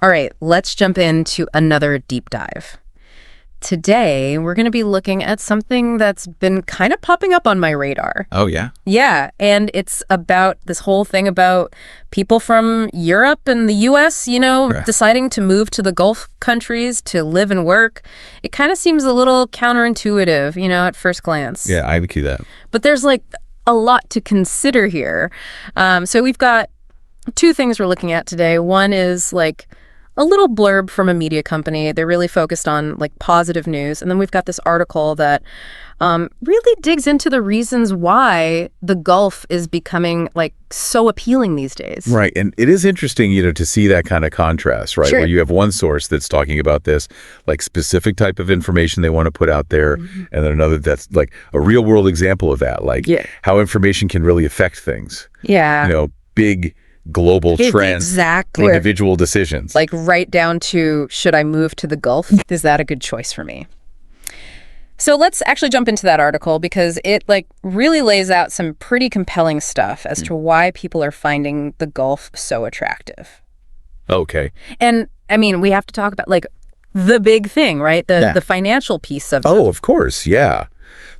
All right, let's jump into another deep dive. Today, we're going to be looking at something that's been kind of popping up on my radar. Oh, yeah? Yeah, and it's about this whole thing about people from Europe and the U.S., deciding to move to the Gulf countries to live and work. It kind of seems a little counterintuitive, at first glance. Yeah, I would key that. But there's a lot to consider here. So we've got two things we're looking at today. One is a little blurb from a media company. They're really focused on positive news. And then we've got this article that really digs into the reasons why the Gulf is becoming so appealing these days. Right. And it is interesting, to see that kind of contrast, right? Sure. Where you have one source that's talking about this, specific type of information they want to put out there. Mm-hmm. And then another that's a real world example of that, how information can really affect things. Yeah. Big global trends, exactly. Individual decisions. Right down to, should I move to the Gulf? Is that a good choice for me? So let's actually jump into that article because it really lays out some pretty compelling stuff as to why people are finding the Gulf so attractive. Okay. And I mean, we have to talk about the big thing, right? The financial piece of it. Oh, of course. Yeah.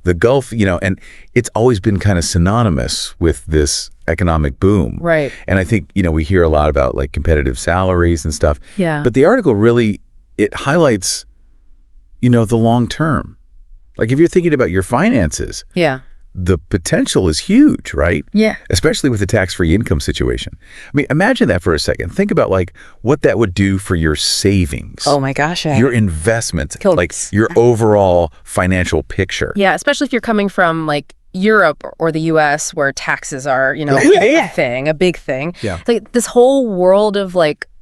The Gulf, and it's always been kind of synonymous with this economic boom. Right. And I think, we hear a lot about competitive salaries and stuff. Yeah. But the article really, it highlights, the long term. If you're thinking about your finances. Yeah. The potential is huge, right? Yeah. Especially with the tax-free income situation. I mean, imagine that for a second. Think about what that would do for your savings. Oh my gosh. Your investments, your overall financial picture. Yeah, especially if you're coming from Europe or the US where taxes are, a big thing. Yeah. This whole world of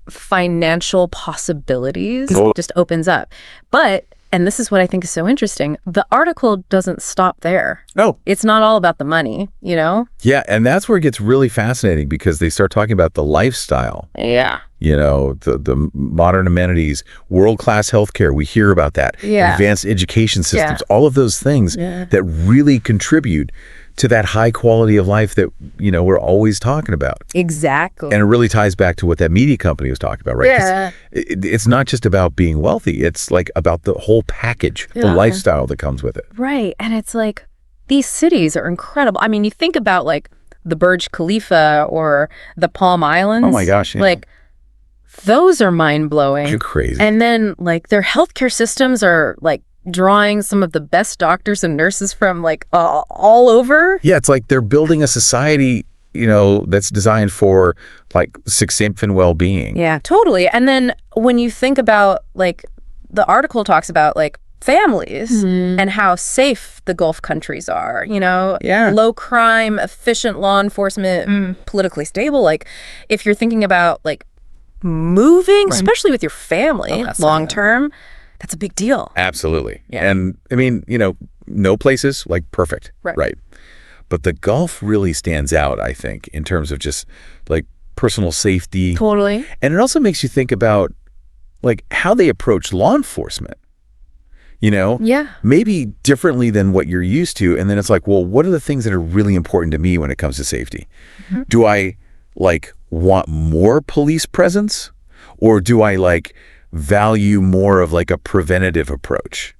financial possibilities just opens up. But and this is what I think is so interesting. The article doesn't stop there. No. It's not all about the money, Yeah, and that's where it gets really fascinating because they start talking about the lifestyle. Yeah. The modern amenities, world-class healthcare, we hear about that. Yeah. Advanced education systems, all of those things that really contribute to that high quality of life that, we're always talking about. Exactly. And it really ties back to what that media company was talking about, right? Yeah. It's not just about being wealthy. It's about the whole package, the lifestyle that comes with it. Right. And it's these cities are incredible. I mean, you think about the Burj Khalifa or the Palm Islands. Oh my gosh. Yeah. Those are mind-blowing. You're crazy. And then their healthcare systems are drawing some of the best doctors and nurses from all over. Yeah, it's they're building a society, that's designed for succinct and well-being. Yeah, totally. And then when you think about the article talks about families and how safe the Gulf countries are, low crime, efficient law enforcement, politically stable. If you're thinking about moving, especially with your family long term, that's a big deal. Absolutely. Yeah. And I mean, no places perfect. Right. But the Gulf really stands out, I think, in terms of just personal safety. Totally. And it also makes you think about how they approach law enforcement. Yeah. Maybe differently than what you're used to. And then it's well, what are the things that are really important to me when it comes to safety? Mm-hmm. Do I want more police presence, or do I value more of a preventative approach?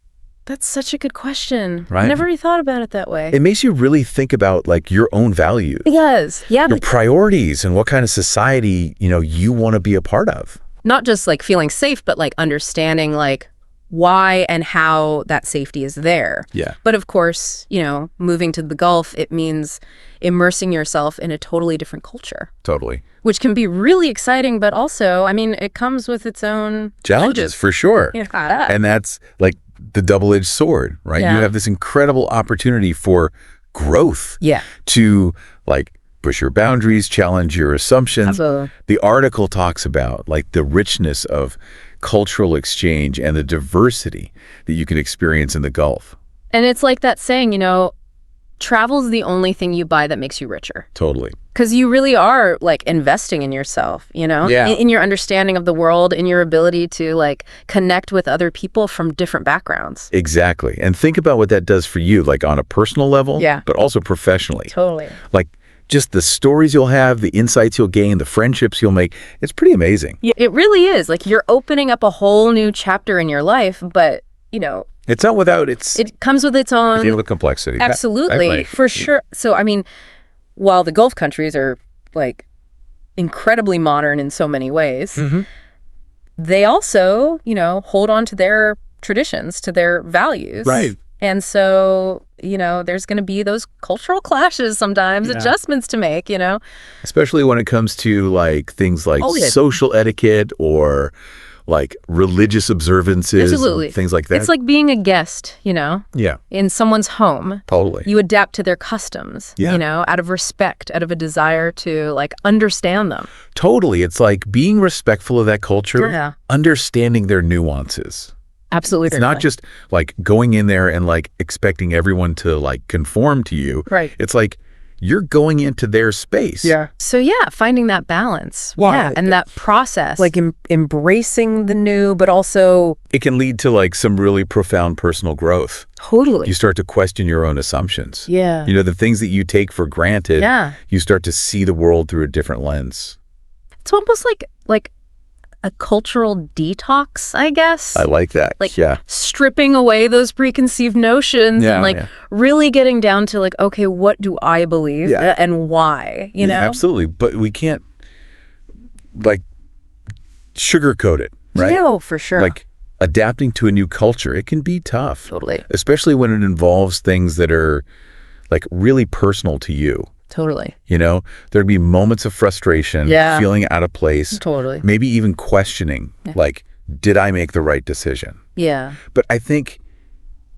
That's such a good question. Right? I never really thought about it that way. It makes you really think about your own values. Yes. Yeah. Your priorities and what kind of society, you want to be a part of. Not just feeling safe, but understanding why and how that safety is there. Yeah. But of course, moving to the Gulf, it means immersing yourself in a totally different culture. Totally. Which can be really exciting, but also, I mean, it comes with its own challenges for sure. Yeah. And that's the double-edged sword, right? Yeah. You have this incredible opportunity for growth. Yeah. To push your boundaries, challenge your assumptions. Absolutely. The article talks about the richness of cultural exchange and the diversity that you can experience in the Gulf. And it's that saying, travel's the only thing you buy that makes you richer. Totally. Because you really are investing in yourself, Yeah. in your understanding of the world, in your ability to connect with other people from different backgrounds. Exactly. And think about what that does for you, on a personal level, Yeah. but also professionally. Totally. just the stories you'll have, the insights you'll gain, the friendships you'll make. It's pretty amazing. Yeah, it really is. Like, you're opening up a whole new chapter in your life, but, It's not without it comes with its own... deal with complexity. Absolutely, for sure. So, I mean, while the Gulf countries are, like, incredibly modern in so many ways, they also, hold on to their traditions, to their values. Right. And so, there's going to be those cultural clashes sometimes, adjustments to make, Especially when it comes to, like, things like social etiquette or, like, religious observances. Absolutely. Things like that. It's like being a guest, Yeah. in someone's home. Totally. You adapt to their customs, Yeah. out of respect, out of a desire to, like, understand them. Totally. It's like being respectful of that culture, Yeah. understanding their nuances. Absolutely. It's not just like going in there and like expecting everyone to like conform to you. Right. It's like you're going into their space. Yeah. So finding that balance. Wow. Yeah, and that process. Like embracing the new, but also... It can lead to like some really profound personal growth. Totally. You start to question your own assumptions. Yeah. The things that you take for granted. Yeah. You start to see the world through a different lens. It's almost like a cultural detox, I guess. I like that. Like yeah. stripping away those preconceived notions and really getting down to like, okay, what do I believe and why, Yeah, absolutely. But we can't like sugarcoat it, right? No, for sure. Like adapting to a new culture, it can be tough. Totally. Especially when it involves things that are like really personal to you. Totally. There'd be moments of frustration, feeling out of place. Totally. Maybe even questioning, like, did I make the right decision? Yeah. But I think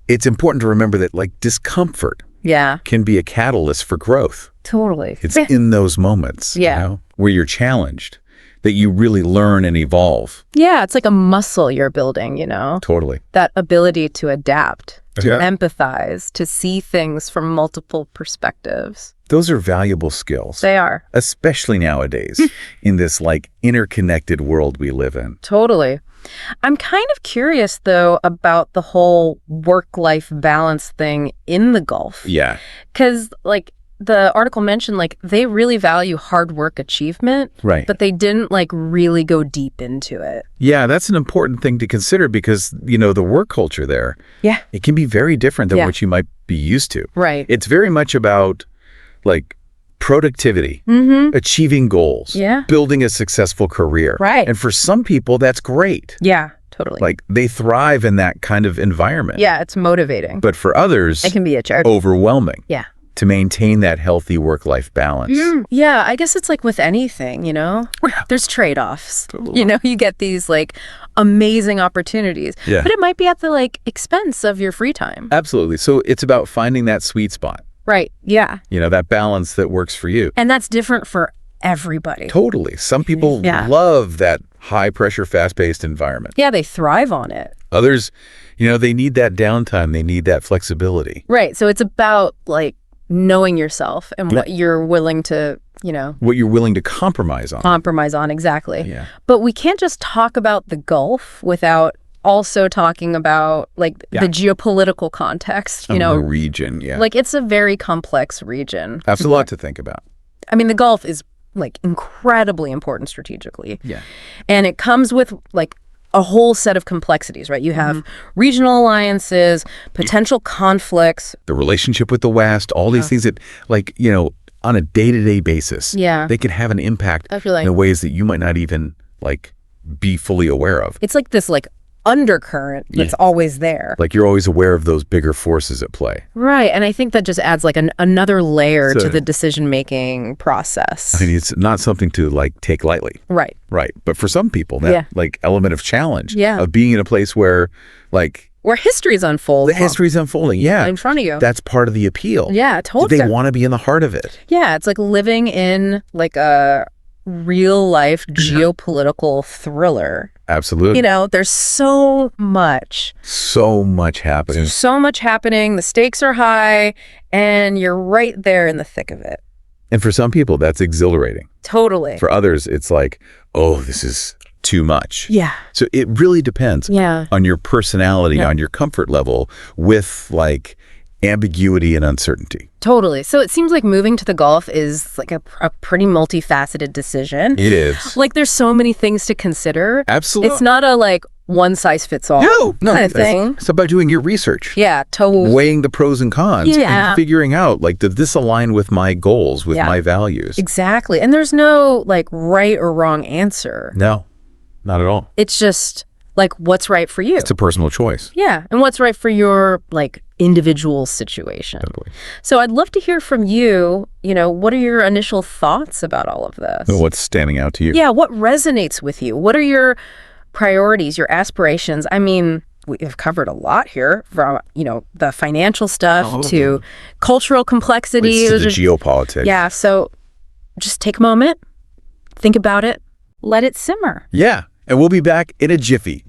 it's important to remember that, like, discomfort can be a catalyst for growth. Totally. It's in those moments, where you're challenged, that you really learn and evolve. Yeah, it's like a muscle you're building, Totally. That ability to adapt, to Yeah. empathize, to see things from multiple perspectives. Those are valuable skills. They are. Especially nowadays in this like interconnected world we live in. Totally. I'm kind of curious, though, about the whole work-life balance thing in the Gulf. Yeah. Because, like, the article mentioned, like, they really value hard work achievement. Right. But they didn't, like, really go deep into it. Yeah, that's an important thing to consider because, the work culture there, it can be very different than what you might be used to. Right. It's very much about, like, productivity, achieving goals, building a successful career. Right. And for some people, that's great. Yeah, totally. Like, they thrive in that kind of environment. Yeah, it's motivating. But for others, It can be a challenge. overwhelming. Yeah. To maintain that healthy work-life balance. Yeah, I guess it's like with anything, There's trade-offs. Totally. You get these, like, amazing opportunities. Yeah. But it might be at the, like, expense of your free time. Absolutely. So it's about finding that sweet spot. Right, yeah. That balance that works for you. And that's different for everybody. Totally. Some people love that high-pressure, fast-paced environment. Yeah, they thrive on it. Others, they need that downtime. They need that flexibility. Right, so it's about, like, knowing yourself and what you're willing to, What you're willing to compromise on. compromise on, exactly. Yeah. But we can't just talk about the Gulf without also talking about, like, the geopolitical context, The region, Like, it's a very complex region. That's a lot to think about. I mean, the Gulf is, like, incredibly important strategically. Yeah. And it comes with, like, a whole set of complexities, right? You have regional alliances, potential conflicts. The relationship with the West, all these things that, like, on a day-to-day basis, they can have an impact Absolutely. in ways that you might not even, like, be fully aware of. It's like this, like, undercurrent that's always there. Like you're always aware of those bigger forces at play. Right. And I think that just adds like another layer to the decision-making process. I mean, it's not something to like take lightly. Right. Right. But for some people, that like element of challenge, of being in a place where like where history's unfolding. The history's unfolding, in front of you. That's part of the appeal. Yeah, totally. They want to be in the heart of it. Yeah, it's like living in like a real life geopolitical thriller. Absolutely. You know, there's so much happening. So much happening. The stakes are high and you're right there in the thick of it. And for some people, that's exhilarating. Totally. For others, it's like, oh, this is too much. Yeah. So it really depends on your personality, on your comfort level with like ambiguity and uncertainty. Totally. So it seems like moving to the Gulf is like a pretty multifaceted decision. It is. Like there's so many things to consider. Absolutely. It's not a like one size fits all kind of thing. It's about doing your research. Yeah, totally. Weighing the pros and cons Yeah. and figuring out, like, does this align with my goals, with my values? Exactly. And there's no like right or wrong answer. No, not at all. It's just like what's right for you. It's a personal choice. Yeah. And what's right for your like individual situation. Totally. So I'd love to hear from you, what are your initial thoughts about all of this? What's standing out to you? Yeah. What resonates with you? What are your priorities, your aspirations? I mean, we've covered a lot here from, the financial stuff to cultural complexity. To the geopolitics. Yeah. So just take a moment, think about it, let it simmer. Yeah. And we'll be back in a jiffy.